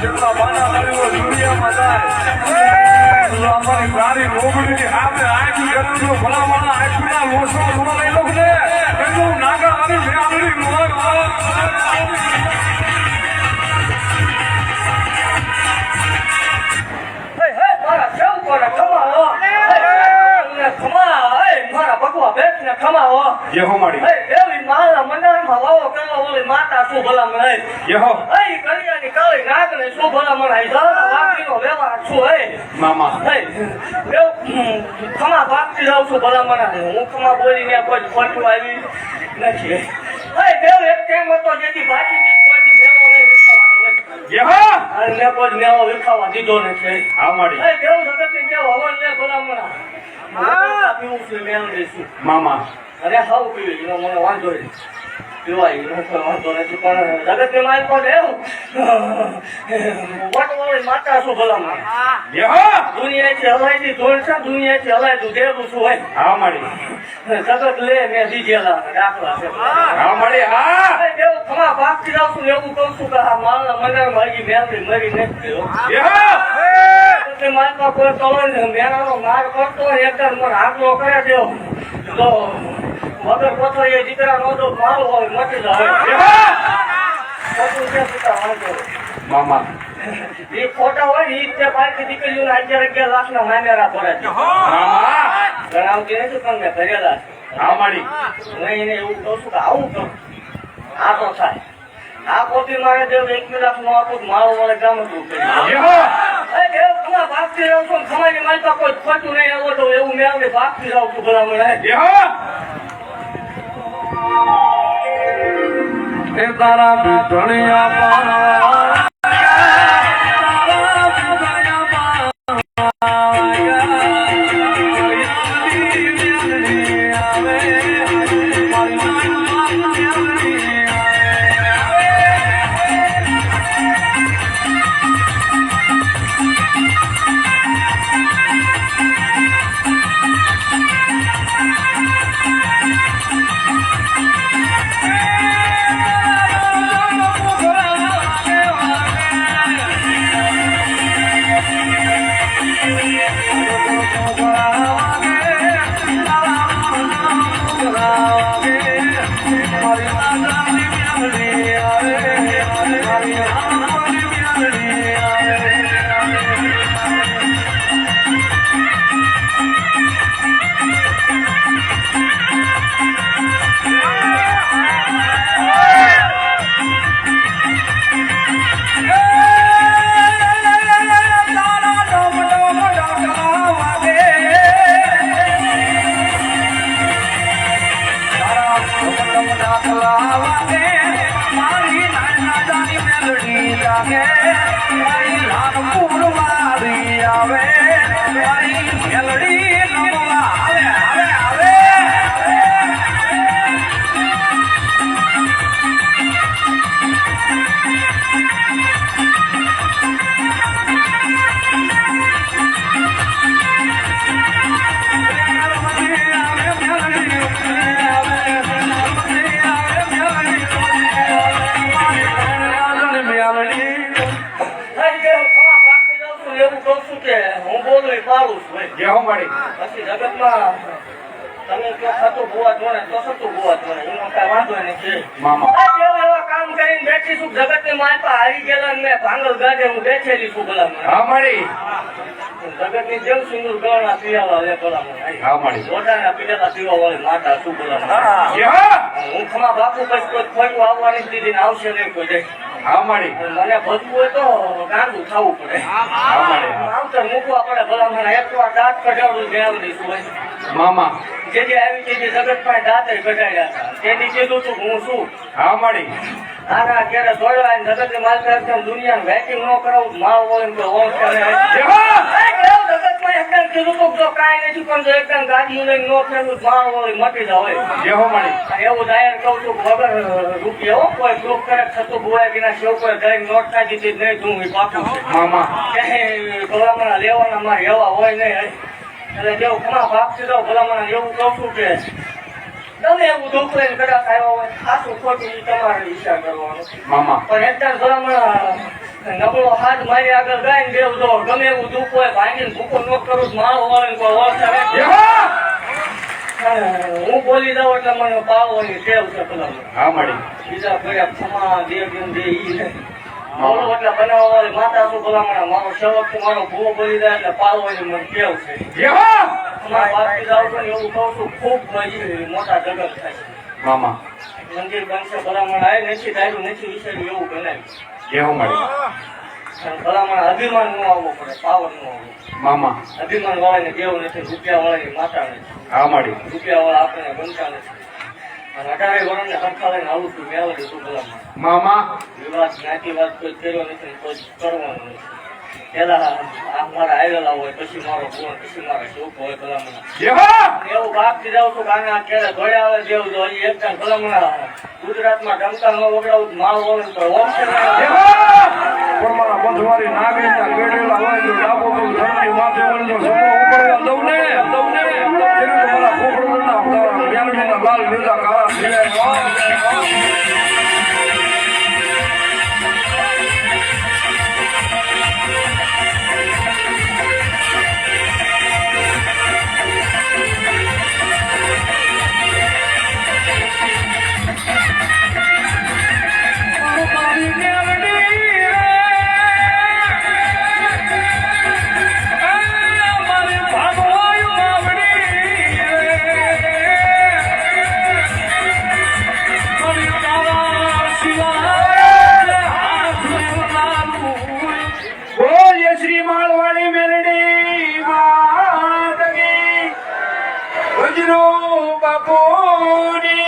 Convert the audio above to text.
જેટલા બાના તારીઓ દુનિયામાં જાય અમારી ગાડી રોગડી આપણે આખી ગરમીનું ભલામણા આખીના લોસો લઈ લો ને એનું નાગા આવી મેળવી યહો માડી એવી માલા મંડાણમાં વાવો કરવા ઓલી માતા શું ભલા મળે યહો એ કરિયાની કાળી નાગને શું ભલા મળે દાદા વાકીનો વ્યવહાર શું હે મામા ખમા ભાગતી જાઉં છું ભલા મળે હું ખમા બોલીને કોઈ ખોટું આવી નથી દેવ એક ટાઈમ હતો જેથી ભાષીથી કોઈ મેળો નહીં વિખાવાનો યહો અને મેં કોઈ મેળો વિખાવા દીધો નથી હા માડી દેવ જગતની દેવ હવન લે ભલા મળે પીવું છું મેળ દઈશું મામા અરે હાવ પીવી એનો મને વાંધો નહીં પીવાય એનો કોઈ વાંધો નથી પણ જગતની માલ પર એવું વટવાળી માતા શું ભલામાં યહો દુનિયાથી હલાઈથી ધોળ છે દુનિયાથી હલાઈતું દેવું શું હોય હા માડી જગત લે મેં દીધેલા દાખલા છે હા માડી હા દેવ ખમા ભાગતી જાઉં છું એવું કહું છું કે આ માલના મંડળમાં હજી મેળવી મરી નથી યહો માલ પર કોઈ કલર મેળાનો માર કરતો હોય એક મને આગલો કરે દેવ તો વગર પોતો એ દીકરા નો તો મારો હોય મટી જાય મામા એ ખોટા હોય ને તે પાછી દીકરીઓ 11 લાખ ના મામેરા ભરે છે મામા ગણાવતી નથી પણ મેં ભરેલા હા માડી હું એને એવું કહું છું કે આવું કરું આ તો થાય આ કોપી મારે દેવ 1 લાખ નો આપું મારો વળે ગામ હતું ભાગતી રહું છું ખમાની માલતા કોઈ ખોટું નહીં આવો તો એવું મેં આવડે ભાગતી રહું છું ભલા મને એ તારા ભીતણિયા પાણા પછી જગતમાં તમે કયો થતું ભૂવા જોડે તો થતું ભૂવા જોડે એનો કઈ વાંધો નથી એવા કામ કરીને બેઠી છું જગત ની માલ પર હારી ગયેલા મેં ભાંગલ ગાડે હું બેઠેલી છું ભલા જગત ની જેમ સિંદૂર ગળના પીવાલા લે ભલા મોટાના પીડેલા પીવા વાળી માતા શું ભલા હું ખમા બાપુ પછી કોઈ ખોટું આવવાની દીધી આવશે નહીં કોઈ જાય મને ભજવું હોય તો ગાંડું ખાવું પડે આવતર મૂકવા પડે ભલા મને એક વાર દાંત કઢાવડું જણાવી દઈશું મામા જે આવી તે જગત પાસે દાંત કઢાવ્યા હતા તેની કીધું તું હું શું આના ક્યારે દોડવા જગત ની માલ દુનિયા વેટિંગ ન કરાવું માલ હોય તો જગત માં એક એકદમ કીધું તું તો કાંઈ નથી પણ જો એકદમ ગાડી લઈને નો ફેરવું માળ વાળી મટી જાવ જેહો મારી અને એવું દાયર કહું છું વગર રૂપિયા હો કોઈ ગ્રુપ કરે થતું ભૂવાય કે ના સેવ કોઈ ગરીબ નોટ ના દીધી નહીં તું પાકું છે મામા ભલામણા લેવાના મારે એવા હોય નહીં એટલે જેવું ઘણા ભાગથી જાવ ભલામણા એવું કહું છું કે તમે એવું દુઃખ લઈને કદાચ આવ્યા હોય આખું ખોટું ઈ તમારે વિચાર કરવાનો મામા પણ એકદમ ભલામણા નબળો હાથ મારી આગળ ગાઈને દેવ જો ગમે એવું દુઃખ હોય ભાંગીને ભૂકો ન કરું મારો વાળે કોઈ ઓળખાવે જેહો હું બોલી જાઉં એટલે મને પાવવાની ટેવ છે ભલામણા હા મારી બીજા કોઈ ખમા દેવ દે ઈ નહીં બોલો એટલે બનાવવા વાળી માતા શું ભલામણા મારો સેવક મારો ભૂવો બોલી જાય એટલે પાવવાની મને ટેવ છે જેહો તમારા બાપથી જાઉં છું ને એવું કહું છું ખૂબ મોટા જગત થાય છે મામા મંદિર બનશે ભલામણ આ નથી ધાર્યું નથી વિચાર્યું એવું બનાવ્યું જેહો મારી ભલામણ અભિમાન નો આવવો પડે પાવર નો આવવો મામા અભિમાન વાળાને દેવ નથી રૂપિયા વાળાની માતા નથી હા મારી રૂપિયા વાળા આપણને બનતા નથી અને 18 વર્ષને સરખા લઈને આવું છું મેળવી દીધું ભલામણ મામા વિવાદ જ્ઞાતિવાદ કોઈ કર્યો નથી કોઈ કરવાનું નથી પેલા મારા આવેલા હોય પછી મારો ગુણ પછી મારા શોખ હોય ભલામણ જેહો એવું ભાગથી જાઉં છું કે આને ક્યારે ધોયા આવે જેવું જો એકદમ ભલામણ ગુજરાતમાં ડંકા ન વગડાવું માલ હોય તો ઓપ્શન પરમાના બંધવારી નાગરિકના ગેડેલા હોય તો ડાબો તો ધરતી માથે વળજો સમો ઉપરવા દઉં ને જેને તમારા ખોપડના મેલડીના લાલ લીલા કાળા થયા શ્રી માળવાડી મેલડી માત કી વજરો બાપુની